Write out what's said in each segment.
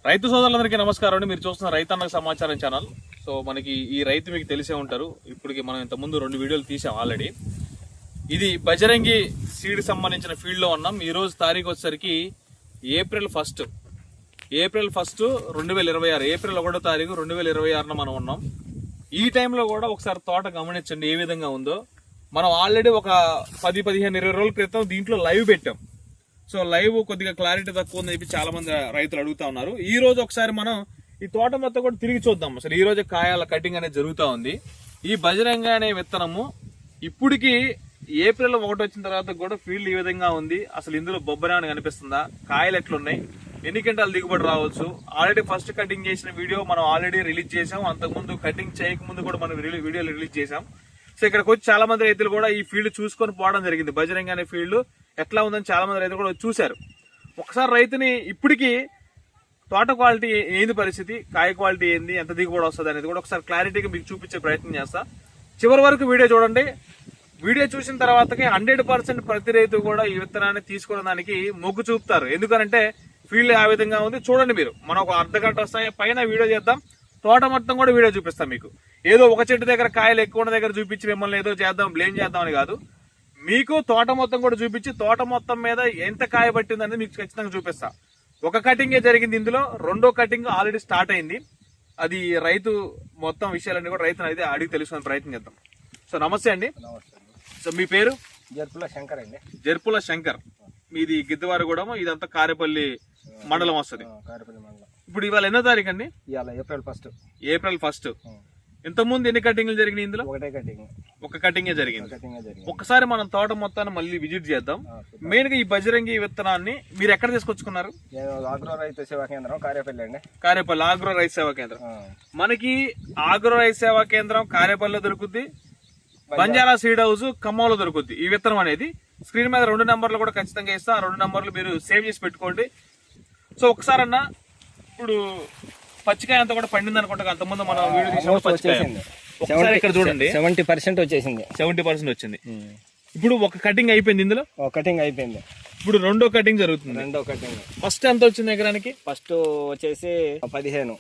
రైతు సోదరులందరికీ నమస్కారం అండి. మీరు చూస్తున్న రైతన్నకు సమాచారం ఛానల్. సో మనకి ఈ రైతు మీకు తెలిసే ఉంటారు. ఇప్పటికి మనం ఇంతకుముందు 2 వీడియోలు తీసాం ఆల్రెడీ. ఇది బజరంగి సీడ్ సంబంధించిన ఫీల్డ్ లో ఉన్నాం. ఈ రోజు తారీఖు వచ్చేసరికి ఏప్రిల్ 1 2026, ఏప్రిల్ 1వ తారీఖు 2026 మనం ఉన్నాం. ఈ టైంలో కూడా ఒకసారి తోట గమనించండి ఏ విధంగా ఉందో. మనం ఆల్రెడీ ఒక 10-15-20 రోజుల క్రితం దీంట్లో లైవ్ పెట్టాం. సో లైవ్ కొద్దిగా క్లారిటీ తక్కువ ఉందని చెప్పి చాలా మంది రైతులు అడుగుతా ఉన్నారు. ఈ రోజు ఒకసారి మనం ఈ తోట మొత్తం కూడా తిరిగి చూద్దాం. అసలు ఈ రోజు కాయాల కటింగ్ అనేది జరుగుతూ ఉంది. ఈ బజరంగ అనే విత్తనము ఇప్పటికి ఏప్రిల్ 1 వచ్చిన తర్వాత కూడా ఫీల్డ్ ఈ విధంగా ఉంది. అసలు ఇందులో బొబ్బరాని కనిపిస్తుందా, కాయలు ఎట్లున్నాయి, ఎన్ని క్వింటాలు దిగుబడి రావచ్చు. ఆల్రెడీ ఫస్ట్ కటింగ్ చేసిన వీడియో మనం ఆల్రెడీ రిలీజ్ చేసాం. అంతకుముందు కటింగ్ చేయకముందు కూడా మనం వీడియోలు రిలీజ్ చేసాం. సో ఇక్కడికి వచ్చి చాలా మంది రైతులు కూడా ఈ ఫీల్డ్ చూసుకొని పోవడం జరిగింది. బజరంగ అనే ఫీల్డ్ ఎట్లా ఉందని చాలా మంది రైతులు కూడా చూశారు. ఒకసారి రైతుని ఇప్పటికీ తోట క్వాలిటీ ఏంది పరిస్థితి, కాయ క్వాలిటీ ఏంది, ఎంత దిగుబడి వస్తుంది అనేది కూడా ఒకసారి క్లారిటీగా మీకు చూపించే ప్రయత్నం చేస్తా. చివరి వరకు వీడియో చూడండి. వీడియో చూసిన తర్వాతకి 100% ప్రతి రైతు కూడా ఈ విత్తనాన్ని తీసుకునే దానికి మొగ్గు చూపుతారు. ఎందుకంటే ఫీల్డ్ ఆ విధంగా ఉంది. చూడండి మీరు, మనం ఒక అర్ధగంట వస్తాయి పైన వీడియో చేద్దాం. తోట మొత్తం కూడా వీడియో చూపిస్తాం మీకు. ఏదో ఒక చెట్టు దగ్గర కాయలు ఎక్కువ ఉన్న దగ్గర చూపించి మిమ్మల్ని ఏదో చేద్దాం, బ్లేమ్ చేద్దామని కాదు. మీకు తోట మొత్తం కూడా చూపించి తోట మొత్తం మీద ఎంత కాయ పట్టింది అనేది మీకు ఖచ్చితంగా చూపిస్తా. ఒక కటింగే జరిగింది. ఇందులో 2వ కటింగ్ ఆల్రెడీ స్టార్ట్ అయింది. అది రైతు మొత్తం విషయాలన్నీ కూడా రైతుని అయితే అడిగి తెలుసుకునే ప్రయత్నం చేద్దాం. సో నమస్తే అండి. సో మీ పేరు? జర్పుల శంకర్ అండి. జర్పుల శంకర్. మీది గిద్దవారిగూడెం, ఇదంతా కారేపల్లి మండలం వస్తుంది. కారేపల్లి మండలం. ఇప్పుడు ఇవాళ ఎన్నో తారీఖు అండి? ఇవాళ ఏప్రిల్ 1. ఏప్రిల్ 1. ఇంతకుముందు ఎన్ని కటింగ్లు జరిగినాయి ఇందులో? ఒకటే కటింగ్. ఒక కటింగే జరిగింది. ఒక్కసారి మనం తోట మొత్తాన్ని మళ్ళీ విజిట్ చేద్దాం. మెయిన్ గా ఈ బజరంగి విత్తనాన్ని మీరు ఎక్కడ తీసుకొచ్చుకున్నారు? ఆగ్రో రైతు సేవా కేంద్రం కారేపల్లి అండి. కారేపల్లి ఆగ్రో రైతు సేవా కేంద్రం. మనకి ఆగ్రో రైతు సేవా కేంద్రం కారేపల్లిలో దొరుకుద్ది, బంజారా సీడ్ హౌస్ ఖమ్మంలో దొరుకుద్ది. ఈ విత్తనం అనేది స్క్రీన్ మీద 2 నెంబర్లు కూడా ఖచ్చితంగా ఇస్తా. ఆ 2 నెంబర్లు మీరు సేవ్ చేసి పెట్టుకోండి. సో ఒకసారి అన్న, ఇప్పుడు పచ్చికాయ అంతా కూడా పండింది అనుకుంటా. అంతకుముందు మనం వీడియో తీసినప్పుడు పచ్చికాయ ఒకసారి ఇక్కడ చూడండి 70% వచ్చేసింది. 70% వచ్చింది. ఇప్పుడు ఒక కటింగ్ అయిపోయింది. ఇందులో ఒక కటింగ్ అయిపోయింది. ఇప్పుడు 2వ కటింగ్ జరుగుతుంది. 2వ కటింగ్. ఫస్ట్ ఎంత వచ్చింది ఎకరానికి? ఫస్ట్ వచ్చేసి 15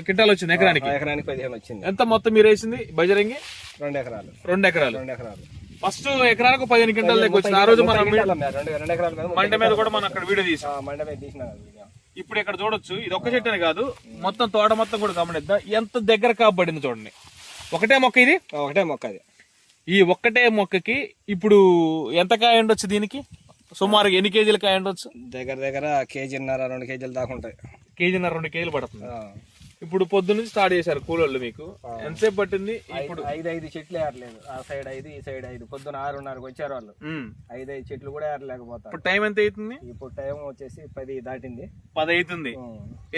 క్వింటాల్ వచ్చింది ఎకరానికి. 15 వచ్చింది. ఎంత మొత్తం మీరు వేసింది బజరంగి? 2 ఎకరాలు. 2 ఎకరాలు. ఫస్ట్ ఎకరానికి 15 క్వింటాల్ దగ్గర వచ్చింది. ఆ రోజు మనం 2 ఎకరాలు మంట మీద కూడా మనం అక్కడ వీడియో తీసాం. మండ మీద తీసిన. ఇప్పుడు ఇక్కడ చూడొచ్చు, ఇది ఒక్క చెట్టునే కాదు, మొత్తం తోట మొత్తం కూడా గమనిద్దాం. ఎంత దగ్గర కాబడింది చూడండి. ఒకటే మొక్క ఇది, ఒకటే మొక్క. అది ఈ ఒక్కటే మొక్కకి ఇప్పుడు ఎంత కాయ ఉండొచ్చు? దీనికి సుమారు ఎన్ని కేజీల కాయ ఉండొచ్చు? దగ్గర 1.5 కేజీన్నర 2 కేజీలు దాకా ఉంటాయి. 1.5 కేజీన్నర 2 కేజీలు పడుతుంది. ఇప్పుడు పొద్దున్న నుంచి స్టార్ట్ చేశారు కూలోళ్ళు. మీకు ఎంతసేపు పట్టింది? ఇప్పుడు 5 చెట్లు ఏరలేదు. ఆ సైడ్ 5, ఈ సైడ్ 5. పొద్దున 6:30కి వచ్చారు వాళ్ళు. 5 చెట్లు కూడా ఏరలేకపోతారు. ఇప్పుడు టైం ఎంత అవుతుంది? ఇప్పుడు టైం వచ్చేసి 10 దాటింది. 10 అవుతుంది.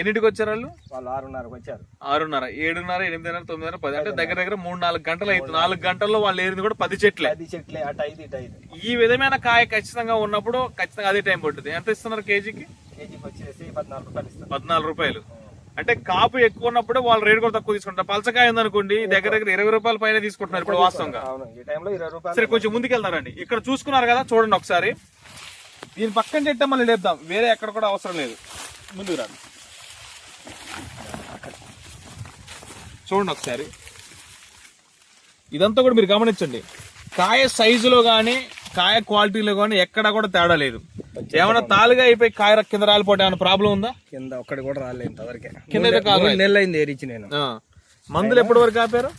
ఎన్నింటికి వచ్చారు వాళ్ళు? 6:30కి వచ్చారు. 6:30, 7:30, 8:30, 9:30, 10 అంటే దగ్గర 3-4 గంటలు అవుతుంది. 4 గంటల్లో వాళ్ళు ఏరింది కూడా 10 చెట్లే. 10 చెట్లే. అటు 5 ఇటు 5. ఈ విధమైన కాయ ఖచ్చితంగా ఉన్నప్పుడు ఖచ్చితంగా అదే టైం పడుతుంది. ఎంత ఇస్తున్నారు కేజీకి? కేజీకి వచ్చేసి 14 రూపాయలు ఇస్తారు. 14 రూపాయలు. అంటే కాపు ఎక్కువ ఉన్నప్పుడు వాళ్ళు రేటు కూడా తక్కువ తీసుకుంటారు. పలసకాయ ఉందనుకోండి దగ్గర 20 రూపాయల పైన తీసుకుంటున్నారు ఇప్పుడు వాస్తవంగా. ఈ టైంలో 20 రూపాయలు. సరే, కొంచెం ముందుకెళ్తారండి. ఇక్కడ చూసుకున్నారు కదా, చూడండి ఒకసారి. దీని పక్కన చెట్టే మళ్ళీ లేపుదాం, వేరే ఎక్కడ కూడా అవసరం లేదు. ముందుకు రండి, చూడండి ఒకసారి. ఇదంతా కూడా మీరు గమనించండి. కాయ సైజులో గానీ కాయ క్వాలిటీలో గానీ ఎక్కడా కూడా తేడా లేదు. ఏమైనా తాలుగా అయిపోయి కాయ కింద రాలిపోతే ఏమైనా ప్రాబ్లం ఉందా? కింద ఒక్కడి కూడా రాలేదు ఇంతవరకే. కింద 3 నెలలు అయింది ఏరిచి. నేను మందులు ఎప్పటి వరకు ఆపారు?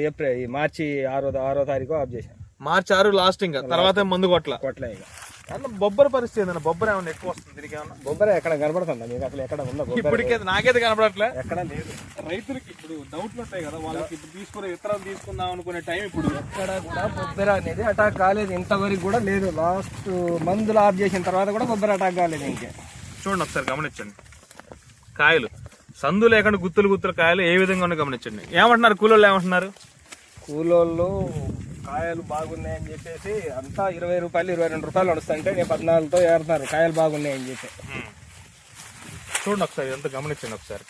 ఏప్రిల్ మార్చి 6వ తారీఖు ఆఫ్ చేశాను. మార్చి 6 లాస్ట్. ఇంకా తర్వాత మందు కొట్ల. ఇక అన్న బొబ్బర పరిస్థితి ఏందన్న? బొబ్బర ఏమన్నా ఎక్కువ వస్తుంది దీనికి? ఏమన్నా బొబ్బర ఎక్కడ కనబడుతుందా మీకు? అసలు ఎక్కడ ఉందా? ఇప్పటికైతే నాకైతే కనపడట్లే. ఎక్కడ లేదు. రైతులకి ఇప్పుడు డౌట్లు ఉంటాయి కదా, వాళ్ళకి ఇప్పుడు తీసుకునే విత్తనాలు తీసుకుందాం అనుకునే టైం ఇప్పుడు ఎక్కడ కూడా బొబ్బర అనేది అటాక్ కాలేదు ఇంతవరకు కూడా లేదు. లాస్ట్ మందులు ఆఫ్ చేసిన తర్వాత కూడా బొబ్బర అటాక్ కాలేదు. ఇంకే చూడండి ఒకసారి గమనించండి. కాయలు సందు లేకుండా గుత్తులు కాయలు ఏ విధంగా ఉన్నాయి గమనించండి. ఏమంటున్నారు కూలోళ్ళు? ఏమంటున్నారు కూలోళ్ళు? కాయలు బాగున్నాయని చెప్పేసి అంతా 20 రూపాయలు 22 రూపాయలు నడుస్తుంటే నేను 14తో ఏరుతున్నారు కాయలు బాగున్నాయని చెప్పి. చూడండి ఒకసారి, ఎంత గమనించండి ఒకసారి.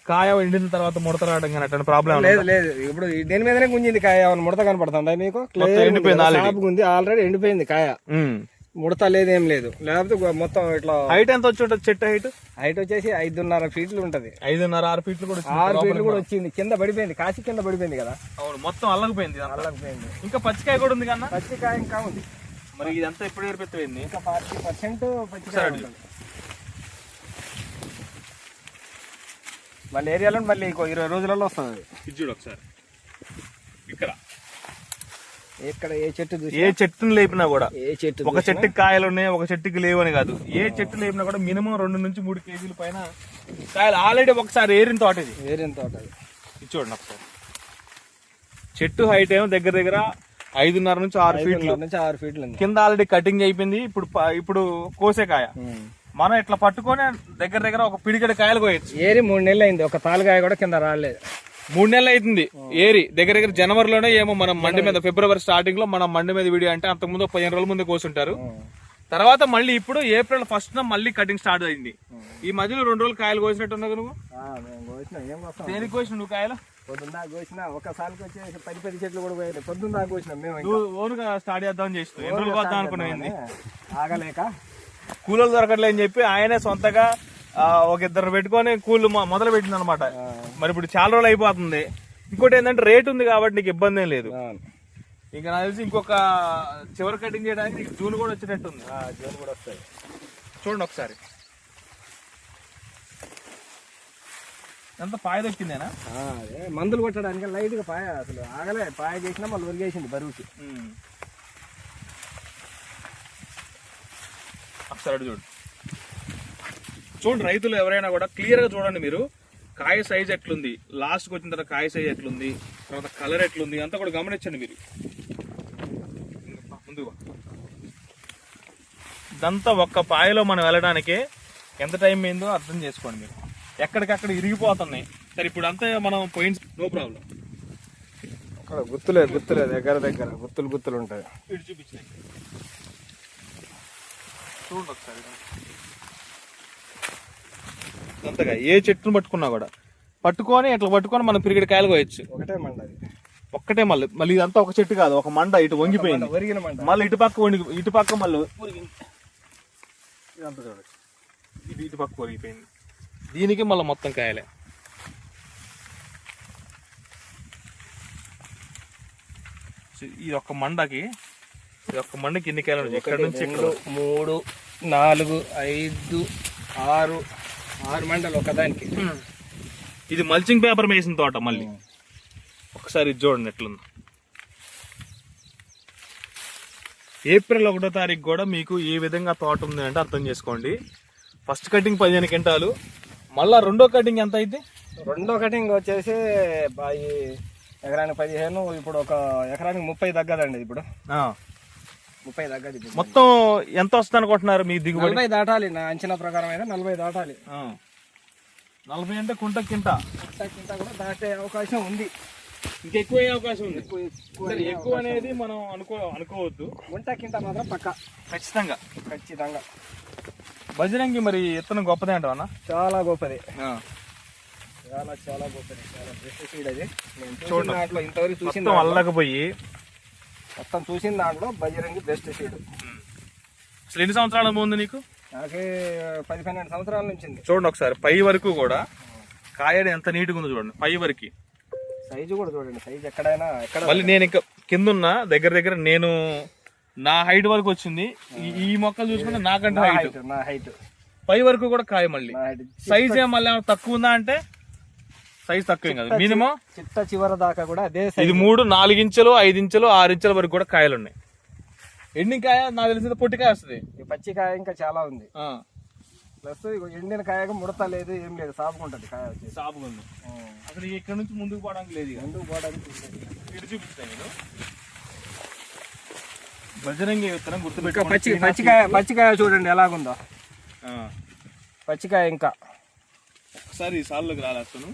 కాయ ఎండిన తర్వాత ముడత రావడం కానీ అట్లాంటి ప్రాబ్లం లేదు. ఇప్పుడు దేని మీదనే గుంజింది కాయ. ముడత కనపడుతుందా మీకు? ఎండిపోయింది. ఆల్రెడీ ఎండిపోయింది కాయ. ముడత లేదేం లేదు, లేకపోతే మొత్తం ఇట్లా. హైట్ ఎంత వచ్చి ఉంటుంది చెట్టు హైట్? హైట్ వచ్చేసి 5.5 ఫీట్లు ఉంటది. 5.5-6 ఫీట్లు కూడా 6 ఫీట్లు కూడా వచ్చింది. కింద పడిపోయింది, కాసి కింద పడిపోయింది కదా. అవును, మొత్తం అల్లకపోయింది. అల్లకపోయింది. ఇంకా పచ్చికాయ కూడా ఉంది కన్నా. పచ్చికాయ ఇంకా ఉంది. మరి ఇదంతా ఎప్పుడు ఏర్పెత్తిపోయింది? ఇంకా 40% పచ్చికాయ ఉంటుంది. మళ్ళీ ఏరియాలో మళ్ళీ ఇంకో 20 రోజులలో వస్తుంది. ఇది చూడు ఒకసారి. ఇక్కడ ఏ చెట్టు చూసి, ఏ చెట్టుని లేపినా కూడా, ఏ చెట్టు ఒక చెట్టుకి కాయలు ఉన్నాయి, ఒక చెట్టుకి లేవు అని కాదు. ఏ చెట్టు లేపినా కూడా మినిమం 2 నుంచి 3 కేజీల పైన కాయలు ఆల్రెడీ ఒకసారి ఏరిన తోట ఇది. ఏరిన తోట ఇది చూడండి ఒకసారి. చెట్టు హైట్ ఏమో దగ్గర దగ్గర 5.5 నుంచి 6 ఫీట్లు ఉంది. కింద ఆల్రెడీ కటింగ్ అయిపోయింది. ఇప్పుడు కోసే కాయ మనం ఇట్లా పట్టుకొని దగ్గర దగ్గర ఒక పిడికెడ కాయలు కోయచ్చు. ఏరి 3 నెలలు అయింది, ఒక తాలుగాయ కూడా కింద రాలేదు. 3 నెలలు అవుతుంది ఏరి. దగ్గర దగ్గర జనవరిలోనే ఏమో మనం మండి మీద, ఫిబ్రవరి స్టార్టింగ్ లో మనం మండి మీద వీడియో అంటే అంతకుముందు 15 రోజుల ముందు కోసుంటారు. తర్వాత మళ్ళీ ఇప్పుడు ఏప్రిల్ 1st మళ్ళీ కటింగ్ స్టార్ట్ అయింది. ఈ మధ్యలో 2 రోజులు కాయలు కోసినట్టు ఉన్నది. నువ్వు దేనికి కోసిన నువ్వు కాయలు? పొద్దున్న కోసిన, ఒకసారికి వచ్చేసి 10 చెట్లు కూడా పోయాలి. పొద్దున్న కోసినాం మేము. నువ్వు ఓన్గా స్టార్ట్ చేద్దాం చేస్తున్నావు. ఎన్ని రోజులు పోద్దాం అనుకున్నావు? ఆగలేక కూలీలు దొరకట్లే అని చెప్పి ఆయనే సొంతగా ఒక 2 పెట్టుకొని కూలు మొదలు పెట్టింది అనమాట. మరి ఇప్పుడు చాలా రోజులు అయిపోతుంది. ఇంకోటి ఏంటంటే రేట్ ఉంది కాబట్టి నీకు ఇబ్బంది ఏం లేదు. ఇంకా నాకు తెలిసి ఇంకొక చివరి కటింగ్ చేయడానికి నీకు జూన్ కూడా వచ్చేటట్టు ఉంది. జూన్ కూడా వస్తాయి. చూడండి ఒకసారి ఎంత పాయ దొక్కిందేనా. అదే మందులు కొట్టడానికి లైట్ గా పాయ, అసలు ఆగలే. పాయ చేసినా మళ్ళీ ఒరిగేసింది బరువుకి. ఒకసారి చూడండి రైతులు ఎవరైనా కూడా క్లియర్ గా చూడండి. మీరు కాయ సైజ్ ఎట్లుంది, లాస్ట్కి వచ్చిన తర్వాత కాయ సైజ్ ఎట్లుంది, తర్వాత కలర్ ఎట్లుంది అంతా కూడా గమనించండి మీరు. ముందుగా ఇదంతా ఒక్క పాయలో మనం వెళ్ళడానికే ఎంత టైం అయిందో అర్థం చేసుకోండి మీరు. ఎక్కడికక్కడ ఇరిగిపోతున్నాయి. సరే ఇప్పుడు అంతా మనం పోయింది, నో ప్రాబ్లం. అక్కడ గుర్తులేదు దగ్గర గుర్తులు ఉంటాయి. ఇటు చూపించినాయి చూడండి ఒకసారి. అంతగా ఏ చెట్టును పట్టుకున్నా కూడా పట్టుకొని ఇట్లా పట్టుకొని మనం పిరిగిడి కాయలు కోయచ్చు. ఒకటే మండ, ఒక్కటే మళ్ళీ ఇదంతా ఒక చెట్టు కాదు, ఒక మండ ఇటు వంగిపోయింది. మళ్ళీ ఇటు పక్క మళ్ళీ ఇదంతా చూడచ్చు. ఇది ఇటు పక్క ఒరిగిపోయింది. దీనికి మళ్ళీ మొత్తం కాయలే. ఈ ఒక్క మండకి ఎన్ని కాయలు? ఇక్కడ నుంచి 3, 4, 5, 6 మండలు ఒకదానికి. ఇది మల్చింగ్ పేపర్ వేసిన తోట. మళ్ళీ ఒకసారి ఇది చూడండి ఎట్లుంది. ఏప్రిల్ 1వ తారీఖు కూడా మీకు ఏ విధంగా తోట ఉంది అంటే అర్థం చేసుకోండి. ఫస్ట్ కటింగ్ 15 క్వింటాలు, మళ్ళా రెండో కటింగ్ ఎంత అయితే? రెండో కటింగ్ వచ్చేసి ఎకరానికి 15, ఇప్పుడు ఒక ఎకరానికి 30 తగ్గదండి. ఇప్పుడు 30 తగ్గది. మొత్తం ఎంత వస్తుంది అనుకుంటున్నారు మీ దిగుబడి? 40 దాటాలి. నా అంచనా ప్రకారం అయితే 40 దాటాలి. 40 అంటే కుంట కింట కూడా దాటే అవకాశం ఉంది. ఇంకెక్కువ అయ్యే అవకాశం ఉంది. ఎక్కువ అనేది మనం అనుకోవద్దు. గుంట కింట మాత్రం పక్క ఖచ్చితంగా. బజరంగి మరి ఇత్తనం గొప్పదే అంటావా? చాలా గొప్పది, చాలా గొప్పది. చాలా బెస్ట్ సీడ్ అది. చూడండి దాంట్లో ఇంతవరకు చూసిన అల్లకపోయి మొత్తం చూసిన దాంట్లో బజరంగి బెస్ట్ సీడ్. అసలు ఎన్ని సంవత్సరాల ముందు నీకు? నాకు 10-12 సంవత్సరాల నుంచి. చూడండి ఒకసారి పై వరకు కూడా కాయడు ఎంత నీట్గా ఉందో చూడండి. పై వరకు సైజు కూడా చూడండి. సైజు ఎక్కడైనా మళ్ళీ నేను ఇంకా కిందున్నా దగ్గర నేను నా హైట్ వరకు వచ్చింది. ఈ మొక్కలు చూసుకుంటే నాకంటే నా హైట్ పై వరకు కూడా కాయ. మళ్ళీ సైజ్ ఏ మళ్ళీ తక్కువ ఉందా అంటే సైజ్ తక్కువ కదా. మినిమం చిట్ట చివరి దాకా కూడా అదే. ఇది 3, 4 ఇంచులు, 5 ఇంచులు, 6 ఇంచుల వరకు కూడా కాయలు ఉన్నాయి. ఎండికాయ నాకు తెలిసింది పొట్టికాయ వస్తుంది. పచ్చికాయ ఇంకా చాలా ఉంది. ప్లస్ ఎండిన కాయగా ముడత లేదు, ఏం లేదు, సాపుకుంటది కాయ వచ్చి. సాపుకుంది. అసలు ఇక్కడ నుంచి ముందుకు పోవడానికి లేదు. ఇటు చూపిస్తాను నేను. బజరంగి విత్తనం గుర్తుపెట్టుకో. పచ్చికాయ చూడండి ఎలాగుందో. పచ్చికాయ ఇంకా ఒకసారి ఈ సాల్లోకి రాలేస్తాను.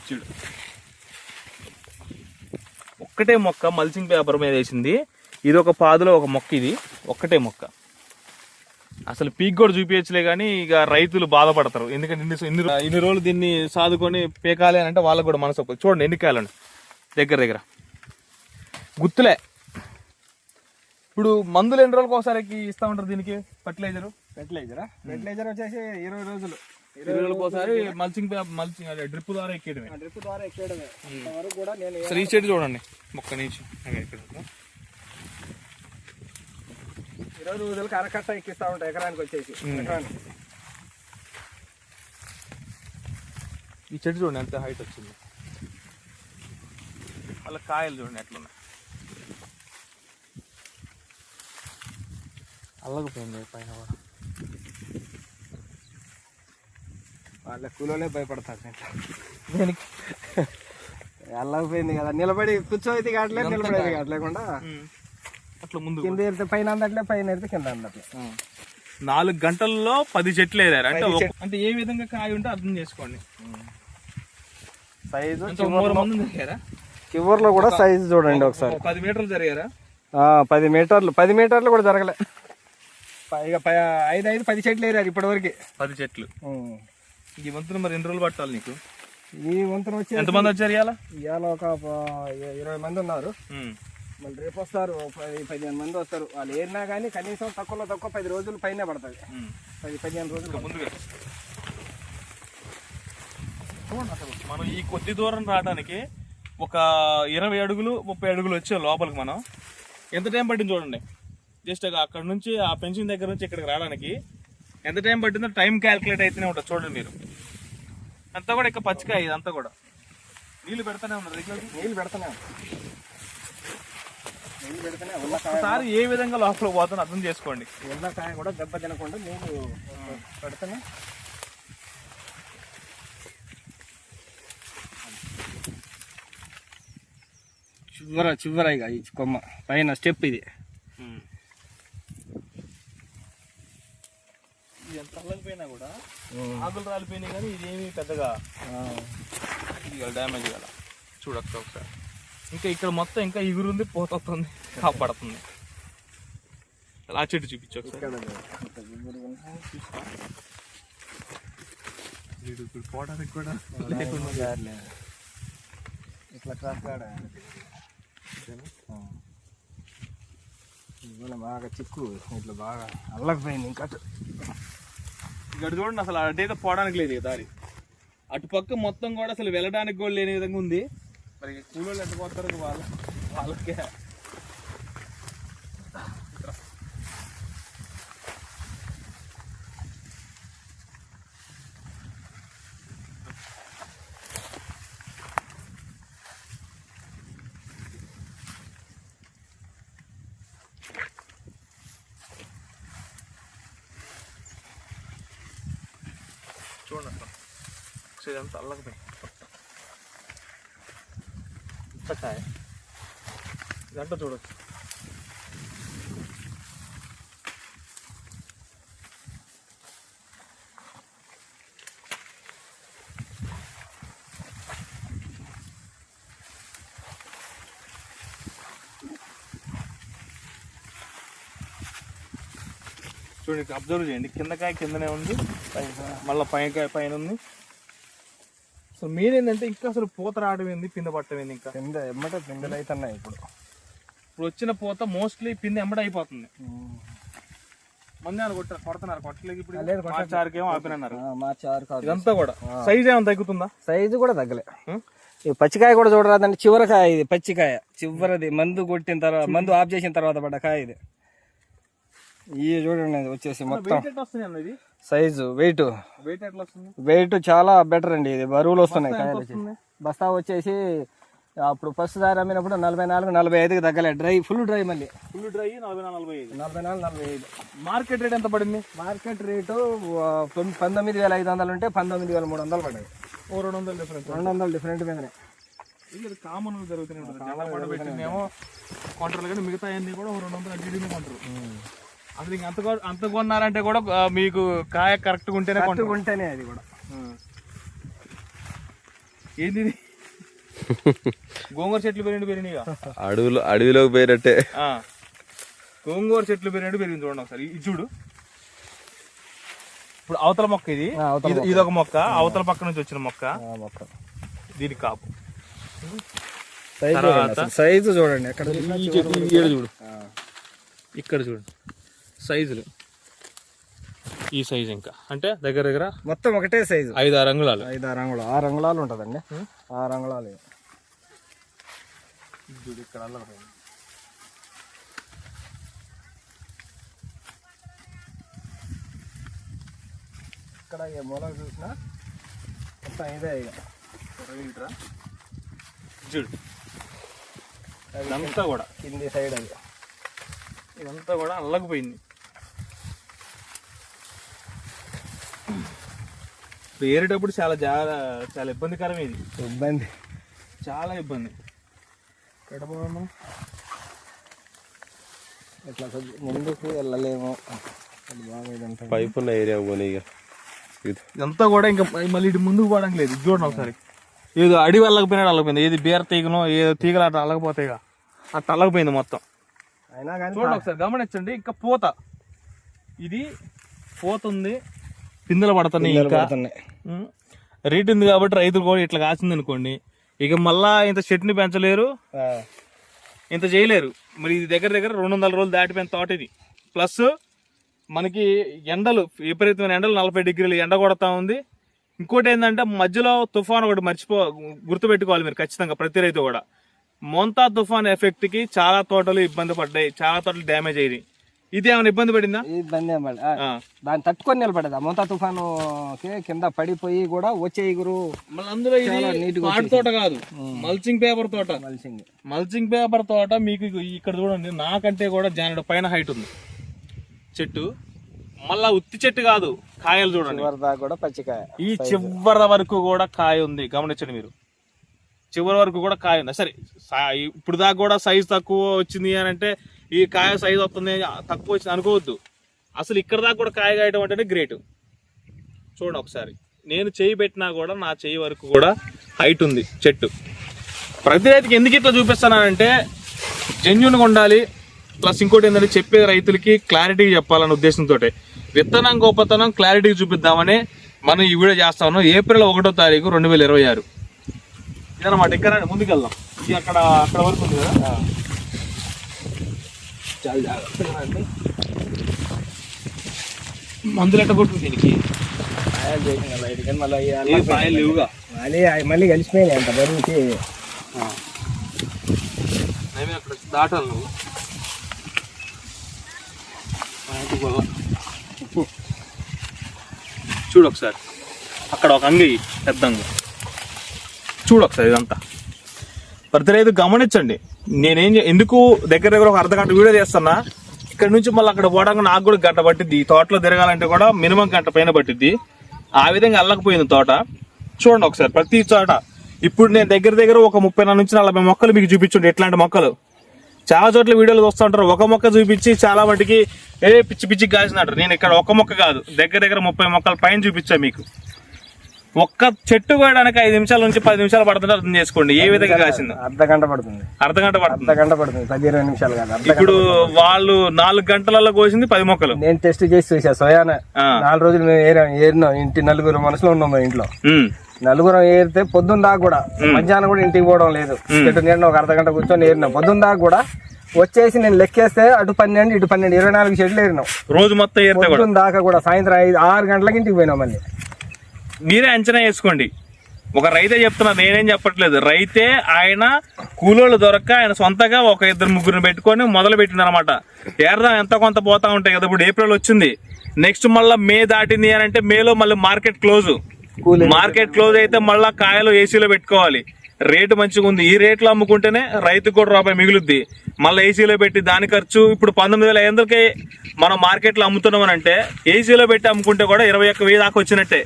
చూడు ఒక్కటే మొక్క మల్చింగ్ పేపర్ మీద వేసింది. ఇది ఒక పాదులో ఒక మొక్క, ఇది ఒక్కటే మొక్క. అసలు పీక్ కూడా చూపించలే కానీ ఇక రైతులు బాధపడతారు. ఎందుకంటే ఇన్ని రోజులు దీన్ని సాదుకొని పీకాలి అని అంటే వాళ్ళకు కూడా మనసు ఒప్పదు. చూడండి ఎన్ని కాయలండి దగ్గర గుత్తులే. ఇప్పుడు మందులు ఎన్ని రోజులకు ఒకసారికి ఇస్తా ఉంటారు దీనికి ఫర్టిలైజర్ వచ్చేసి 20 రోజులు 20 రోజులకు ఒకసారి మల్చింగ్ డ్రిప్ ద్వారా ఎక్కేయడమే. ఇంతవరకు కూడా నేను అసలు ఈ చెట్టు చూడండి మొక్క నుంచి 20 రోజులకు అరకట్ట ఎక్కిస్తా ఉంటాయి ఎకరానికి వచ్చేసి. ఈ చెట్టు చూడండి ఎంత హైట్ వచ్చింది. అలా కాయలు చూడండి ఎట్లున్నాయి. అల్లకపోయింది పైన కూడా. వాళ్ళ కూలోనే భయపడతారు దేనికి. అల్లకపోయింది కదా, నిలబడి కూర్చోయితే కావట్లేదు, నిలబడేది కావట్లేకుండా అట్లా ముందు కింద ఎడితే పైన అందట్లే, పైన ఎడితే కింద అందట్లే. 4 గంటల్లో 10 చెట్లు వేరారు అంటే ఏ విధంగా కాయ ఉంటే అర్థం చేసుకోండి. సైజు మంది జరిగారా చివర్లో కూడా సైజు చూడండి ఒకసారి. 10 మీటర్లు జరిగారా? 10 మీటర్లు కూడా జరగలే. ఇక 5 చెట్లు వేరారు ఇప్పటి వరకు. 10 చెట్లు. ఈ వంతున మరి ఎన్ని రోజులు పట్టాలి నీకు? ఈ వంతున వచ్చి ఎంతమంది వచ్చారు ఇవాళ ఒక 20 మంది ఉన్నారు. మళ్ళీ రేపు వస్తారు 15 మంది వస్తారు. వాళ్ళు ఏరినా కానీ కనీసం తక్కువ 10 రోజులు పైన పడుతుంది. 10-15 రోజులు ముందుగా అసలు మనం ఈ కొద్ది దూరం రావడానికి ఒక 20 అడుగులు 30 అడుగులు వచ్చే లోపలికి మనం ఎంత టైం పట్టింది చూడండి. జస్ట్ అక్కడ నుంచి ఆ పెన్షన్ దగ్గర నుంచి ఇక్కడికి రావడానికి ఎంత టైం పట్టిందో టైం క్యాల్కులేట్ అయితేనే ఉంటుంది. చూడండి మీరు అంతా కూడా ఇక పచ్చికాయ ఇదంతా కూడా. నీళ్ళు పెడతానే ఉన్నారు, నీళ్ళు పెడతానే ఒకసారి ఏ విధంగా లోపల పోతుందో అర్థం చేసుకోండి. కాయ కూడా దెబ్బ తినకుండా నీళ్ళు పెడతానే. చివరగా ఈ కొమ్మ పైన స్టెప్ ఇది. ఎంత అల్లకపోయినా కూడా ఆకులు రాలిపోయినాయి కానీ ఇదేమి పెద్దగా డ్యామేజ్ కదా. చూడక్క ఒకసారి ఇంకా ఇక్కడ మొత్తం ఇంకా ఎగురుంది, పోతుంది, కాపాడుతుంది. ఆ చెట్టు చూపించు ఒకసారి. పోవడానికి కూడా ఇట్లా క్రాస్ బాగా చిక్కు ఇట్లా బాగా అల్లకపోయింది. ఇంకా ఇక్కడ చూడండి అసలు అటైతే పోవడానికి లేదు దారి. అటుపక్క మొత్తం కూడా అసలు వెళ్ళడానికి కూడా లేని విధంగా ఉంది. మరి కూలోళ్ళు ఎంత పోతారు వాళ్ళకే. చూడండి అసలు ఇదంతా అల్లకపోయింది. కాయ ఇదంతా చూడచ్చు. చూడండి అబ్జర్వ్ చేయండి, కింద కాయ కిందనే ఉంది, మళ్ళీ పైన పైన ఉంది. సో మెయిన్ ఏంటంటే ఇంకా అసలు పూత రావడం ఏంది, పిందె పట్టడం ఏంది. ఇంకా ఎమ్మటే పిందెలు అవుతున్నాయి. ఇప్పుడు వచ్చిన పూత మోస్ట్లీ పిందె ఎమ్మట అయిపోతుంది. మంది కొడుతున్నారు కొట్టలేదు. ఇప్పుడు మార్చి 6 ఆపినన్నారు. ఇదంతా కూడా సైజ్ ఏమైనా తగ్గుతుందా? సైజు కూడా తగ్గలే. ఈ పచ్చికాయ కూడా చూడరాదండి, చివరికాయ ఇది పచ్చికాయ చివరిది. మందు కొట్టిన తర్వాత, మందు ఆఫ్ చేసిన తర్వాత పడ్డ కాయ ఇది. ఇవి చూడండి వచ్చేసి మొత్తం సైజు వెయిట్ చాలా బెటర్ అండి. ఇది బరువులు వస్తున్నాయి కాయలు. బస్తా వచ్చేసి అప్పుడు ఫస్ట్ దారి అమ్మినప్పుడు 44-45కి తగ్గలే. డ్రై ఫుల్ డ్రై, మళ్ళీ ఫుల్ డ్రై 44-45. 45. మార్కెట్ రేట్ ఎంత పడింది? మార్కెట్ రేటు 19,500 ఉంటే 19,300 పడ్డాయి. 200 డిఫరెంట్. 200 డిఫరెంట్ మీదనే. ఇది కామన్ జరుగుతున్నాయి. ఏమో కొంటారు కానీ మిగతా అన్ని కూడా 200 అడ్డీనే కొంటారు. అసలు ఇంక అంత కొన్నారంటే కూడా మీకు కాయ కరెక్ట్గా ఉంటేనే అది కూడా. ఏంది గోంగూర చెట్లు పెరిగినాయిగా, అడవిలోకి పోయినట్టే. గోంగూర చెట్లు పెరిగినట్టు పెరిగింది. చూడండి ఒకసారి ఇది చూడు. ఇప్పుడు అవతల మొక్క ఇది ఇది ఒక మొక్క, అవతల పక్క నుంచి వచ్చిన మొక్క, మొక్క దీని కాపు సైజు చూడండి. ఎక్కడ చూడు, ఇక్కడ చూడండి సైజులు, ఈ సైజు ఇంకా అంటే దగ్గర దగ్గర మొత్తం ఒకటే సైజు, 5-6 అంగుళాలు. 5-6 అంగుళాలు, 6 అంగుళాలు ఉంటుందండి. 6 అంగుళాలు. ఇక్కడ ఇక్కడ ఏ మూల చూసినా మొత్తం ఇదే చూడు, ఇదంతా కూడా కింది సైడ్ అది ఇదంతా కూడా అల్లకపోయింది. ఏరేటప్పుడు చాలా చాలా ఇబ్బందికరమే ఇది, చాలా ఇబ్బంది. మనం ఇట్లా ముందుకు వెళ్ళలేము, పైపు ఉన్న ఏరియా పోనీ. ఇదంతా కూడా ఇంకా మళ్ళీ ఇటు ముందుకు పోవడానికి లేదు. చూడండి ఒకసారి, ఏదో అడివి అల్లకపోయినాడు, అల్లకపోయింది. ఏది బీర తీగనో ఏదో తీగలు అట్లా అల్లకపోతాయిగా, అట్లా అల్లకపోయింది మొత్తం. అయినా కానీ చూడండి ఒకసారి గమనించండి. ఇంకా పూత, ఇది పూత ఉంది, పిందెలు పడుతున్నాయి, ఇంకా రేట్ ఉంది కాబట్టి రైతులు కూడా ఇట్లా కాసింది అనుకోండి, ఇక మళ్ళా ఇంత చెట్టుని పెంచలేరు, ఇంత చేయలేరు. మరి ఇది దగ్గర దగ్గర 200 రోజులు దాటిపోయిన తోట ఇది. ప్లస్ మనకి ఎండలు, విపరీతమైన ఎండలు, 40 డిగ్రీలు ఎండ కొడతా ఉంది. ఇంకోటి ఏంటంటే మధ్యలో తుఫాన్ ఒకటి గుర్తుపెట్టుకోవాలి మీరు ఖచ్చితంగా, ప్రతి రైతు కూడా. మోంతా తుఫాన్ ఎఫెక్ట్ కి చాలా తోటలు ఇబ్బంది పడ్డాయి, చాలా తోటలు డ్యామేజ్ అయ్యి. ఇది ఏమైనా ఇబ్బంది పడిందా? ఇబ్బంది ఏం పడి దాన్ని తట్టుకొని నిలబడదా. మోంతా తుఫాను కింద పడిపోయి కూడా వచ్చే ఇగురు. అందులో ఇది పాటు తోట కాదు, మల్చింగ్ పేపర్ తోట. మల్చింగ్ పేపర్ తోట మీకు ఇక్కడ చూడండి, నాకంటే కూడా జానెడు పైన హైట్ ఉంది చెట్టు. మళ్ళా ఉత్తి చెట్టు కాదు, కాయలు చూడండి, కూడా పచ్చికాయ. ఈ చివరి వరకు కూడా కాయ ఉంది, గమనించండి మీరు. చివరి వరకు కూడా కాయ ఉంది. సరే ఇప్పుడు దాకా కూడా సైజ్ తక్కువ వచ్చింది అని అంటే ఈ కాయ సైజ్ వస్తుంది తక్కువ వచ్చింది అనుకోవద్దు. అసలు ఇక్కడ దాకా కూడా కాయ కాయటం అంటేనే గ్రేట్. చూడండి ఒకసారి, నేను చేయి పెట్టినా కూడా నా చేయి వరకు కూడా హైట్ ఉంది చెట్టు. ప్రతి రైతుకి ఎందుకు ఇట్లా చూపిస్తున్నానంటే జెన్యూన్గా ఉండాలి. ప్లస్ ఇంకోటి ఏంటంటే చెప్పే రైతులకి క్లారిటీగా చెప్పాలనే ఉద్దేశంతో విత్తనం గొప్పతనం క్లారిటీగా చూపిద్దామని మనం ఈ వీడియో చేస్తా ఉన్నాం. ఏప్రిల్ 1వ తారీఖు 2026 ఇదన్నమాట. ఇక్కడ ముందుకెళ్దాం, ఇది అక్కడ వరకు ఉంది కదా. చాలా జాగ్రత్తగా అండి, మందులు ఎట్ట కొట్టు దీనికి లేవుగా, మళ్ళీ కలిసిపోయినాయి అంత బరువుకి. అక్కడ దాటాలి నువ్వు. చూడు ఒకసారి, అక్కడ ఒక అంగి పెద్ద అంగి చూడు ఒకసారి. ఇదంతా ప్రతి రైతు గమనించండి. ఎందుకు దగ్గర దగ్గర ఒక అర్ధగంట వీడియో చేస్తున్నా. ఇక్కడ నుంచి మళ్ళీ అక్కడ పోవడానికి నాకు కూడా గంట పట్టిద్ది. ఈ తోటలో తిరగాలంటే కూడా మినిమం గంట పైన పట్టిద్ది. ఆ విధంగా అల్లకపోయింది తోట. చూడండి ఒకసారి ప్రతి చోట. ఇప్పుడు నేను దగ్గర దగ్గర ఒక 30 నుంచి 40 మొక్కలు మీకు చూపించండి. ఇట్లాంటి మొక్కలు చాలా చోట్ల వీడియోలు వస్తూ ఉంటారు. ఒక మొక్క చూపించి చాలా మటుకి పిచ్చి పిచ్చికి కాసినట్టు. నేను ఇక్కడ ఒక మొక్క కాదు, దగ్గర దగ్గర 30 మొక్కల పైన చూపించా మీకు. ఒక్క చెట్టు కోయడానికి 5 నిమిషాల నుంచి 10 నిమిషాలు పడుతుంటే అర్థం చేసుకోండి ఏ విధంగా కాసింది. అర్ధగంట పడుతుంది, 15 నిమిషాలు కాదు. ఇప్పుడు వాళ్ళు 4 గంటలలో కోసింది 10 మొక్కలు. నేను టెస్ట్ చేసి చూసా సోయాన. 4 రోజులు మేము ఏరినాం. ఇంటి 4 మనుషులు ఉన్నాం మా ఇంట్లో. 4 ఏరితే పొద్దున్న దాకా కూడా, మధ్యాహ్నం కూడా ఇంటికి పోవడం లేదు. చెట్టు నీడ ఒక అర్ధగంట కూర్చొని ఏరినాం. పొద్దున్న దాకా కూడా వచ్చేసి నేను లెక్కేస్తే అటు 12 ఇటు 12 24 చెట్లు ఏరినాం రోజు మొత్తం. పొద్దున్న దాకా కూడా సాయంత్రం 6 గంటలకి ఇంటికి పోయినాం. మళ్ళీ మీరే అంచనా వేసుకోండి. ఒక రైతే చెప్తున్నా, నేనేం చెప్పట్లేదు. రైతే ఆయన కూలోళ్ళు దొరక్క ఆయన సొంతగా ఒక 2-3 పెట్టుకొని మొదలు పెట్టిందనమాట. ఏరదా ఎంత కొంత పోతా ఉంటాయి కదా. ఇప్పుడు ఏప్రిల్ వచ్చింది, నెక్స్ట్ మళ్ళీ మే దాటింది అని అంటే మేలో మళ్ళీ మార్కెట్ క్లోజ్. మార్కెట్ క్లోజ్ అయితే మళ్ళీ కాయలు ఏసీలో పెట్టుకోవాలి. రేటు మంచిగా ఉంది. ఈ రేట్లో అమ్ముకుంటేనే రైతుకు కూడా రూపాయి మిగులుద్ది. మళ్ళీ ఏసీలో పెట్టి దాని ఖర్చు. ఇప్పుడు 19,500కే మనం మార్కెట్లో అమ్ముతున్నాం అని అంటే ఏసీలో పెట్టి అమ్ముకుంటే కూడా 21,000 దాకా వచ్చినట్టే.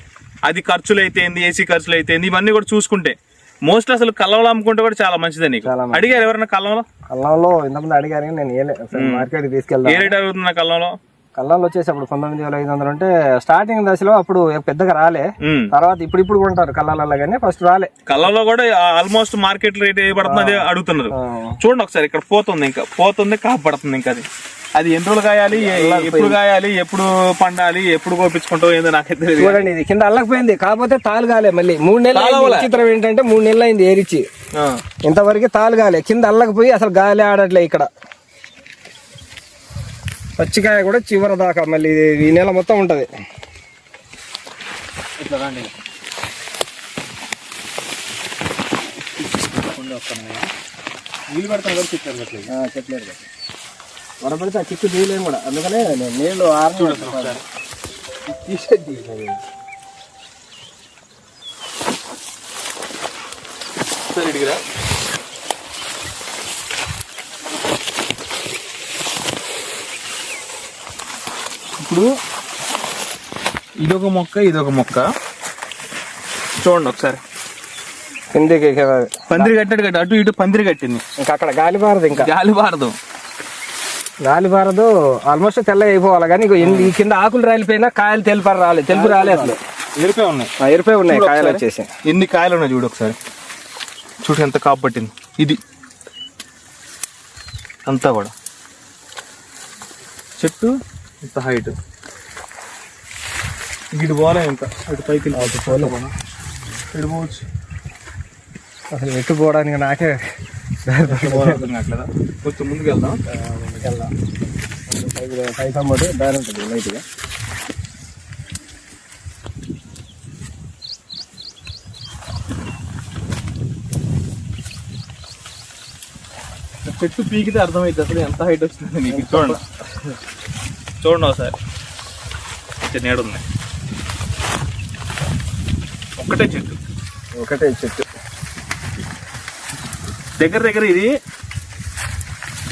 అది ఖర్చులు అయితే ఏసీ ఖర్చులు అయితే ఇవన్నీ కూడా చూసుకుంటే మోస్ట్ అసలు కల్లంలో అమ్ముకుంటే కూడా చాలా మంచిదే. నీకు అడిగారు ఎవరైనా కల్లంలో ఇంతకుముందు అడిగారు, నేను మార్కెట్ తీసుకెళ్తాను. ఏ రేట్ అడుగుతున్నా కల్లంలో వచ్చేసి అప్పుడు 19,500 అంటే స్టార్టింగ్ దశలో అప్పుడు పెద్దగా రాలే. తర్వాత ఇప్పుడు కొంటారు కల్లాలలో, కానీ ఫస్ట్ రాలే. కల్లలో కూడా ఆల్మోస్ట్ మార్కెట్ రేట్ ఏ పడుతుంది అడుగుతున్నారు. చూడండి ఒకసారి, ఇక్కడ పోతుంది, ఇంకా పోతుంది, కాపడుతుంది. ఇంకా అది అది ఎన్ని రోజులు కాయాలి, ఎప్పుడు కాయాలి, ఎప్పుడు పండాలి, ఎప్పుడు కోపించుకుంటావు ఏందో నాకైతే తెలియదు. చూడండి ఇది కింద అల్లకపోయింది, కాకపోతే తాలు కాలే. మళ్ళీ 3 నెలలు విచిత్రం ఏంటంటే 3 నెలలు అయింది ఏరిచి, ఇంతవరకు తాలు కాలే. కింద అల్లకపోయి అసలు గాలి ఆడట్లే. ఇక్కడ పచ్చికాయ కూడా చివరి దాకా మళ్ళీ ఈ నెల మొత్తం ఉంటది. ఇట్లా రండి. నీళ్ళు పెడతాను చెప్పలేదు వడపడితే ఆ చిక్కు తీయలేము కూడా, అందుకనే నీళ్ళు ఆరు తీసేది. సరే ఇడిగిరా. ఇప్పుడు ఇదొక మొక్క, ఇదొక మొక్క చూడండి ఒకసారి. కిందికి పందిరి కట్టాడు కదా, అటు ఇటు పందిరి కట్టింది. ఇంకా అక్కడ గాలి పారదు, ఇంకా గాలి పారదు. ఆల్మోస్ట్ తెల్ల అయిపోవాలి. కానీ ఈ కింద ఆకులు రాలిపోయినా కాయలు తెలుపు రాలే అసలు. ఎరిపోయి ఉన్నాయి కాయలు వచ్చేసి. ఎన్ని కాయలు ఉన్నాయి చూడు ఒకసారి. చూడు ఎంత కాపు పట్టింది. ఇది అంతా కూడా చెట్టు ఇంత హైట్. ఇటు పోలే, ఇంకా ఇటు పైకి ఇటు పోవచ్చు. అసలు ఎటు పోవడానికి నాకే అట్లా కొంచెం ముందుకు వెళ్దాం. పైకి దారి ఉంటుంది లైట్గా. చెట్టు పీకితే అర్థమైంది అసలు ఎంత హైట్ వచ్చింది నీకు. చూడండి ఒకసారి. నీడ ఉంది, ఒకటే చెట్టు దగ్గర ఇది.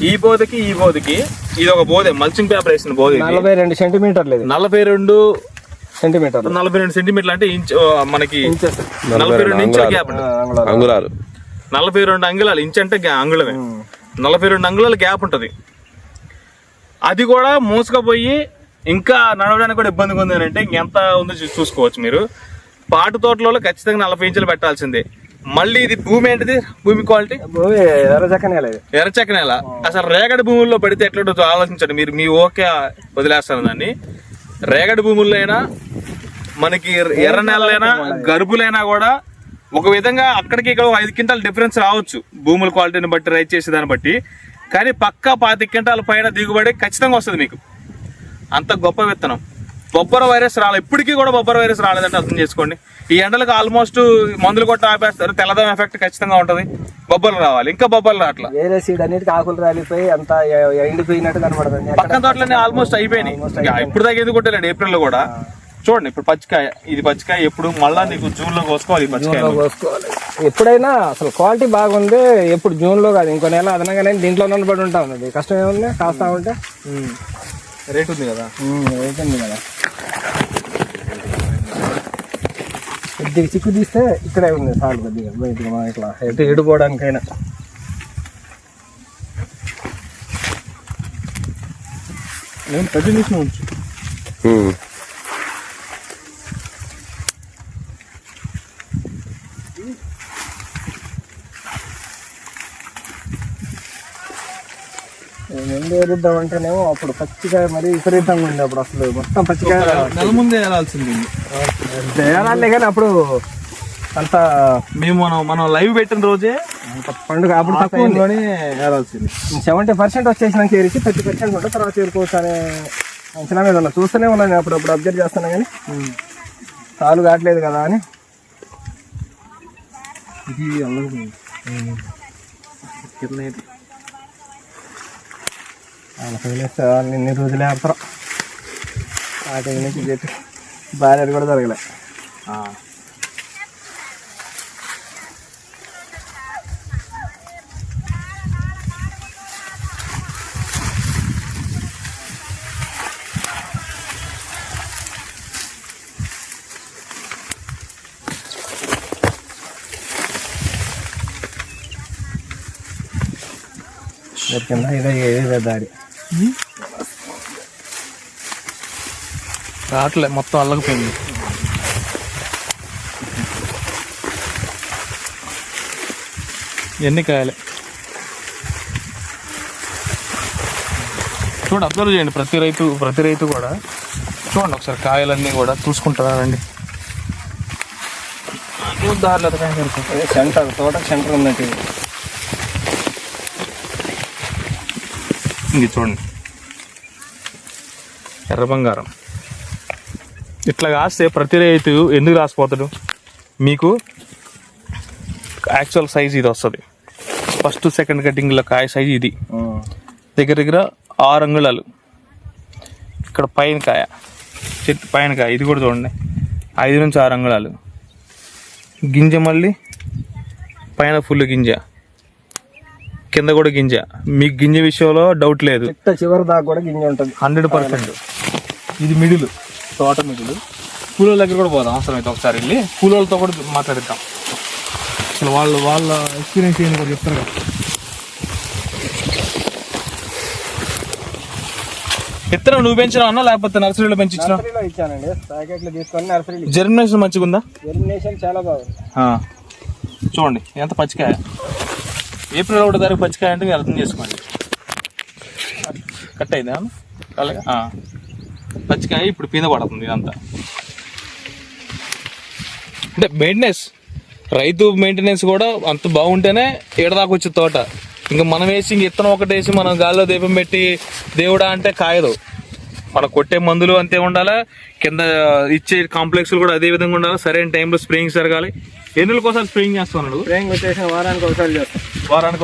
ఈ బోధకి ఇది ఒక బోధే, మల్చింగ్ పేపర్ వేసిన బోధ. 42 సెంటీమీటర్లు. 42 సెంటీమీటర్లు. 42 సెంటీమీటర్లు అంటే ఇంచ్ మనకి 42 ఇంచుల గ్యాప్. 42 అంగుళాలు. ఇంచ్ అంటే అంగుళమే. 42 అంగుళాల గ్యాప్ ఉంటది. అది కూడా మూసుకపోయి ఇంకా నడవడానికి కూడా ఇబ్బందిగా ఉంది అంటే ఇంకెంత ఉందో చూసుకోవచ్చు మీరు. పాటు తోటలలో ఖచ్చితంగా 40 ఇంచులు పెట్టాల్సిందే. మళ్ళీ ఇది భూమి ఏంటిది, భూమి క్వాలిటీ ఎర్రచక్క నేల. అసలు రేగడి భూముల్లో పడితే ఎట్లా ఆలోచించండి మీరు. మీ ఓకే వదిలేస్తారు దాన్ని. రేగడి భూముల్లో అయినా మనకి ఎర్ర నేలైనా గరుపులైనా కూడా ఒక విధంగా అక్కడికి ఇక్కడ 5 క్వింటాల డిఫరెన్స్ రావచ్చు భూముల క్వాలిటీని బట్టి, రైతు చేసే దాన్ని బట్టి. కానీ పక్కా 25 క్వింటాల పైన దిగుబడి ఖచ్చితంగా వస్తుంది మీకు. అంత గొప్ప విత్తనం. బొబ్బర వైరస్ రాలేదు, ఇప్పటికీ కూడా బొబ్బర వైరస్ రాలేదంటే అర్థం చేసుకోండి. ఈ ఎండలకు ఆల్మోస్ట్ మందులు కొట్టి ఆపేస్తారు, తెల్లదం ఎఫెక్ట్ ఖచ్చితంగా ఉంటది. బొబ్బలు రావాలి, ఇంకా బొబ్బలు రావట్లా. వేరే సీడ్ అన్నిటికీ ఆకులు రాలిపోయి అంతా ఎండిపోయినట్టు కనబడుతుంది. పక్కన తోటలన్నీ ఆల్మోస్ట్ అయిపోయినాయి. ఇప్పుడు దాకా ఎందుకు కొట్టలేడు, ఏప్రిల్ లో కూడా. చూడండి ఇప్పుడు పచ్చికాయ, ఇది పచ్చికాయ ఎప్పుడు మళ్ళా నీకు జూన్ లో కోసుకోవాలి. పచ్చికాయ ఎప్పుడైనా అసలు క్వాలిటీ బాగుంది. ఎప్పుడు జూన్ లో కాదు, ఇంకో నెల అదనంగానే దీంట్లో పడి ఉంటా ఉంది. కష్టం ఏముంది, కాస్తా ఉంటే రేట్ ఉంది కదా. కొద్దిగా చిక్కు తీస్తే ఇక్కడే ఉంది చాలు. కొద్దిగా బయటగా ఇట్లా ఎడిపోవడానికైనా. నేను కంటిన్యూషన్ ఉంచు. ముందు ఏరిద్దామంటేనేమో అప్పుడు పచ్చికాయ మరి విపరీతంగా ఉంది. అప్పుడు అసలు మొత్తం పచ్చికాయ నెల ముందే వేయాల్సింది. వేయాలే కానీ అప్పుడు అంత మనం లైవ్ పెట్టిన రోజే పండుగ అప్పుడు తక్కువ వేయాల్సింది. 70% వచ్చేసినాక ఏరికి 30% ఉంటే తర్వాత ఏరుకోవచ్చు అనే అంచనా మీద ఉన్నా. చూస్తూనే ఉన్నాను, అప్పుడప్పుడు అబ్జర్వ్ చేస్తున్నా కానీ చాలు కావట్లేదు కదా అని. ఇది ఎన్ని రోజులు ఆడతారు ఆ టైం నుంచి చెప్పి భార్య కూడా జరగలే. కింద ఇదే దారి రావట్లే, మొత్తం అల్లకపోయింది. ఎన్ని కాయలే చూడండి, అబ్జర్వ్ చేయండి. ప్రతి రైతు కూడా చూడండి ఒకసారి కాయలన్నీ కూడా చూసుకుంటారండి. సెంటర్ తోట సెంటర్ ఉందంటే ఇది చూడండి, ఎర్ర బంగారం. ఇట్లా కాస్తే ప్రతి రైతు ఎందుకు రాసిపోతాడు? మీకు యాక్చువల్ సైజ్ ఇది వస్తుంది. ఫస్ట్ సెకండ్ కటింగ్లో కాయ సైజ్ ఇది దగ్గర 6 అంగుళాలు. ఇక్కడ పైన కాయ, చెట్టు పైన కాయ ఇది కూడా చూడండి 5 నుంచి 6 అంగుళాలు. గింజ మళ్ళీ పైన ఫుల్ గింజ, కింద కూడా గింజ. మీకు గింజ విషయంలో డౌట్ లేదు, చివరి దాకా కూడా గింజ ఉంటుంది 100%. ఇది మిడిల్, తోట మిడిల్. కూలోళ్ళ దగ్గర కూడా పోదాం అవసరం అయితే, ఒకసారి వెళ్ళి కూలోళ్ళతో కూడా మాట్లాడిద్దాం. అసలు వాళ్ళ ఎక్స్పీరియన్స్ ఏంటి కూడా చెప్తారు కదా. విత్తనం నువ్వు పెంచినా అన్నా లేకపోతే నర్సరీలో పెంచినా? ఇచ్చానండి, ప్యాకెట్లు తీసుకొని నర్సరీలో. జర్మినేషన్ మంచిగా ఉందా? జర్మినేషన్ చాలా బాగుంది. చూడండి ఎంత పచ్చికాయ. ఏప్రిల్ 1 తారీఖు పచ్చికాయ అంటే మీరు అర్థం చేసుకోండి. కట్ అయిందా అలాగే? పచ్చికాయ ఇప్పుడు పీద పడుతుంది. ఇదంతా అంటే మెయింటెనెన్స్, రైతు మెయింటెనెన్స్ కూడా అంత బాగుంటేనే ఏడదాకా వచ్చే తోట. ఇంకా మనం వేసి ఇంక ఇత్తనం ఒకటి వేసి మనం గాల్లో దీపం పెట్టి దేవుడా అంటే కాయదు. మనం కొట్టే మందులు అంతే ఉండాలా, కింద ఇచ్చే కాంప్లెక్స్లు కూడా అదే విధంగా ఉండాలి. సరైన టైంలో స్ప్రేయింగ్ జరగాలి. ఎన్ని రోజులకోసారి స్ప్రేయింగ్ చేస్తున్నాడు? స్ప్రేయింగ్ వచ్చేసి వారానికి ఒకసారి చేస్తాం. వారానికి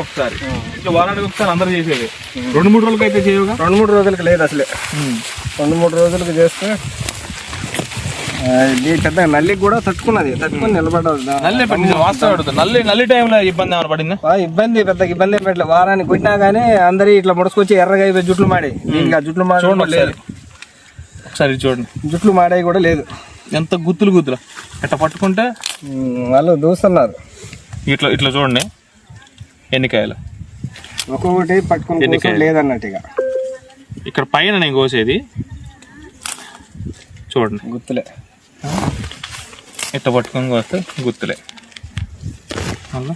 ఒకసారి అందరూ చేసేది. 2-3 రోజులకి అయితే చేయవుగా? 2-3 రోజులకి లేదు అసలే. 2-3 రోజులకి చేస్తే ఇది పెద్ద నల్లికి కూడా తట్టుకుని నిలబడదు. నల్లి టైంలో ఇబ్బంది ఏమైనా పడిందా? ఇబ్బంది పెద్ద ఇబ్బంది పెట్టలే. వారానికి కొట్టినా గానీ అందరి ఇట్లా ముడుచుకొచ్చి ఎర్రగా అయిపోయి జుట్లు మాడి. ఇంకా జుట్లు మాడి ఒకసారి చూడండి, జుట్లు మాడే కూడా లేదు. ఎంత గుత్తులు ఇట్లా పట్టుకుంటే వాళ్ళు దూస్తున్నారు. ఇట్లా చూడండి ఎన్ని కాయలు ఒక్కొక్కటి పట్టుకుని లేదన్నట్టుగా. ఇక్కడ పైన నేను కోసేది చూడండి గుత్తులే. ఇట్లా పట్టుకొని కోస్తే గుత్తులే. అలా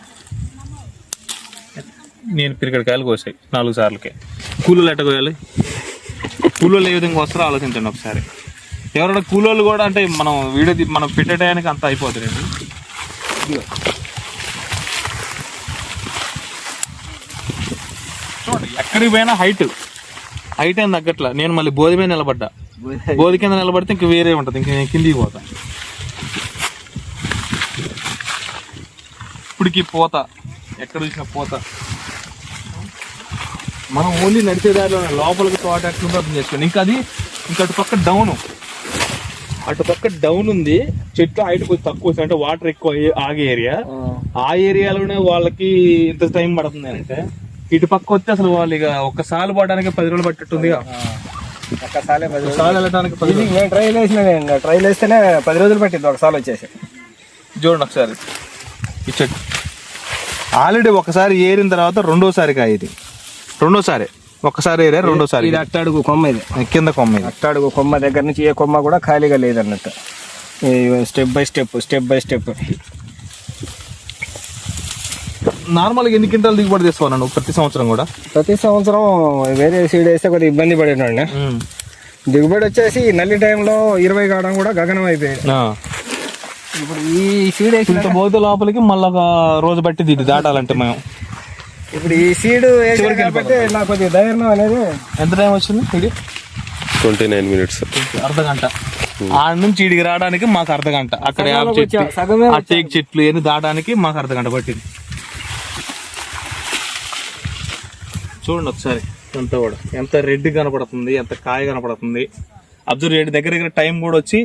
నేను పిరికడ కాయలు కోసాయి 4 సార్లకే. కూలీలు ఎట్ట కోయాలి? కూలీలు ఏ విధంగా వస్తారో ఆలోచించండి ఒకసారి. ఎవరైనా కూలీలు కూడా అంటే మనం పెట్టడానికి అంత అయిపోతుందండి. చూడండి ఎక్కడికి పోయినా హైట్ ఏం తగ్గట్లా. నేను మళ్ళీ బోధి మీద నిలబడ్డా. బోధి కింద నిలబడితే ఇంక వేరే ఉంటుంది, ఇంక నేను కిందికి పోతా. ఇప్పటికి పోత ఎక్కడ చూసిన పోత. మనం ఓన్లీ నడిచేదారిలో లోపలికి తోట ఎట్లుందో అర్థం చేసుకోండి. ఇంకా అటుపక్క డౌన్ ఉంది. చెట్లు హైట్ కొంచెం తక్కువ, అంటే వాటర్ ఎక్కువ ఆగే ఏరియా. ఆ ఏరియాలోనే వాళ్ళకి ఇంత టైం పడుతుంది అంటే, ఇటు పక్క వస్తే అసలు వాళ్ళు ఇక ఒక్కసారి పోవడానికి 10 రోజులు పట్టేట్టుందిగా. వెళ్ళడానికి ట్రైల్ వేస్తేనే 10 రోజులు పట్టింది ఒకసారి వచ్చేసి. చూడండి ఒకసారి ఈ చెట్టు ఆల్రెడీ ఒకసారి ఏరిన తర్వాత రెండోసారి కాయ. ఇది రెండోసారి, ఒక్కసారి ఏరే రెండోసారి. ఇది అట్టడుగు కొమ్మ, ఇది కింద కొమ్మ. ఇది అట్టడుగు కొమ్మ దగ్గర నుంచి ఏ కొమ్మ కూడా ఖాళీగా లేదన్నట్టు. Step by step. నార్మల్గా ఎన్ని క్వింటాలు దిగుబడి తీసుకోవాలి నువ్వు ప్రతి సంవత్సరం కూడా? ప్రతి సంవత్సరం వేరే సీడ్ వేస్తే కొద్దిగా ఇబ్బంది పడేటండి. దిగుబడి వచ్చేసి నల్లి టైంలో 20 కావడం కూడా గగనం అయిపోయింది. ఇప్పుడు ఈ సీడ్ ఇంత పోతే లోపలికి మళ్ళీ ఒక రోజు బట్టి ఇది దాటాలంటే మేము ఇప్పుడు ఈ సీడ్ వేసారు కాబట్టి నాకు కొద్దిగా ధైర్యం అనేది. ఎంత టైం వచ్చింది? ఇది 29 minutes, అర్ధగంట. ఆడ నుంచి ఇడికి రావడానికి మాకు అర్ధగంట. అక్కడ టేక్ చెట్లు ఎన్ని దాటానికి మాకు అర్ధగంట పట్టింది. చూడండి ఒకసారి అంతా కూడా ఎంత రెడ్ కనపడుతుంది, ఎంత కాయ కనపడుతుంది. అబ్జర్వ్ చేయండి. దగ్గర టైం కూడా వచ్చి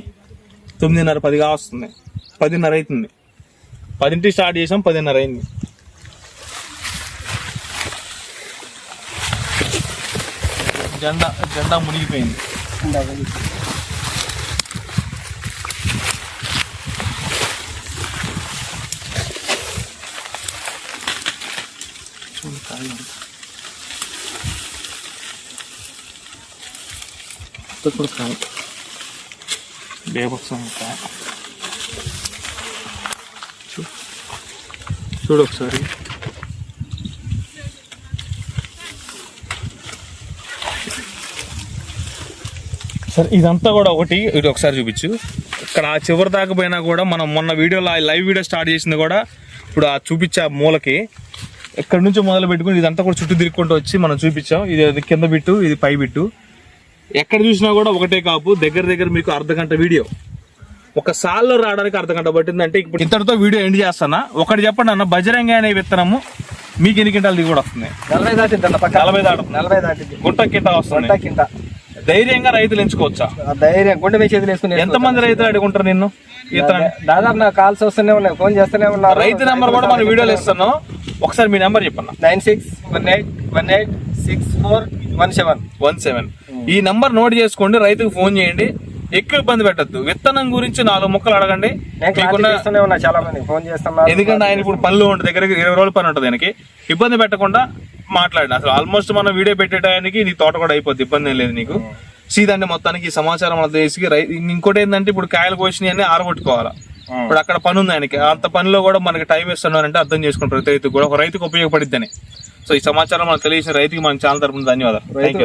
9:30 10 వస్తుంది. 10:30 అవుతుంది. 10ంటికి స్టార్ట్ చేసాం, 10:30 అయింది. జెండా మునిగిపోయింది. చూడు ఒకసారి. సరే ఇదంతా కూడా ఒకటి ఇది ఒకసారి చూపించు. ఇక్కడ ఆ చివరి దాకా పోయినా కూడా మనం మొన్న వీడియోలో లైవ్ వీడియో స్టార్ట్ చేసింది కూడా ఇప్పుడు ఆ చూపించే మూలకి ఇక్కడ నుంచి మొదలు పెట్టుకుని ఇదంతా కూడా చుట్టూ తిరుక్కుంటూ వచ్చి మనం చూపించాం. ఇది కింద బిట్టు, ఇది పై బిట్టు. ఎక్కడ చూసినా కూడా ఒకటే కాపు. దగ్గర మీకు అర్ధగంట వీడియో. ఒక సాల్లో రావడానికి అర్ధగంట పట్టిందంటే ఇప్పుడు ఇంతటితో వీడియో ఎండ్ చేస్తానా. ఒకటి చెప్పండి అన్న, బజరంగి అనే విత్తనము మీకు ఎన్ని క్వింటాలు దిగుబడి వస్తుంది? 40 దాటింది. 40 దాటింది. గుంట కింద వస్తుంది. ధైర్యంగా రైతులు ఎంచుకోవచ్చా? ధైర్యం గుండె మీద చేతులు వేసుకుని. ఎంతమంది రైతులు అడుగుంటారు నిన్ను? దాదాపు నాకు కాల్స్ వస్తూనే ఉన్నాయి, ఫోన్ చేస్తూనే ఉన్నారు. రైతు నెంబర్ కూడా మన వీడియోలో ఇస్తాను. ఒకసారి మీ నెంబర్ చెప్పండి. 9618186417. ఈ నెంబర్ నోట్ చేసుకోండి. రైతుకు ఫోన్ చేయండి. ఎక్కువ ఇబ్బంది పెట్టద్దు. విత్తనం గురించి 4 ముక్కలు అడగండి. చాలా మంది ఫోన్ చేస్తున్నారు. ఎందుకంటే ఆయన ఇప్పుడు పనులు ఉంటుంది, దగ్గర 20 రోజుల పని ఉంటుంది. ఆయనకి ఇబ్బంది పెట్టకుండా మాట్లాడి అసలు ఆల్మోస్ట్ మనం వీడియో పెట్టేటానికి నీ తోట కూడా అయిపోద్ది. ఇబ్బంది ఏం లేదు నీకు. సీదంటే మొత్తానికి ఈ సమాచారం అంతా వేసి ఇంకోటి ఏంటంటే ఇప్పుడు కాయలు కోసినవి అన్ని ఆరగొట్టుకోవాలా. ఇప్పుడు అక్కడ పని ఉంది ఆయనకి. అంత పనిలో కూడా మనకి టైం ఇస్తున్నారంటే అర్థం చేసుకుంటారు రైతుకు కూడా. ఒక రైతుకు ఉపయోగపడిద్దని. సో ఈ సమాచారం మనకు తెలియజేసిన రైతుకి మన ఛానల్ తరపున ధన్యవాదాలు. రైతు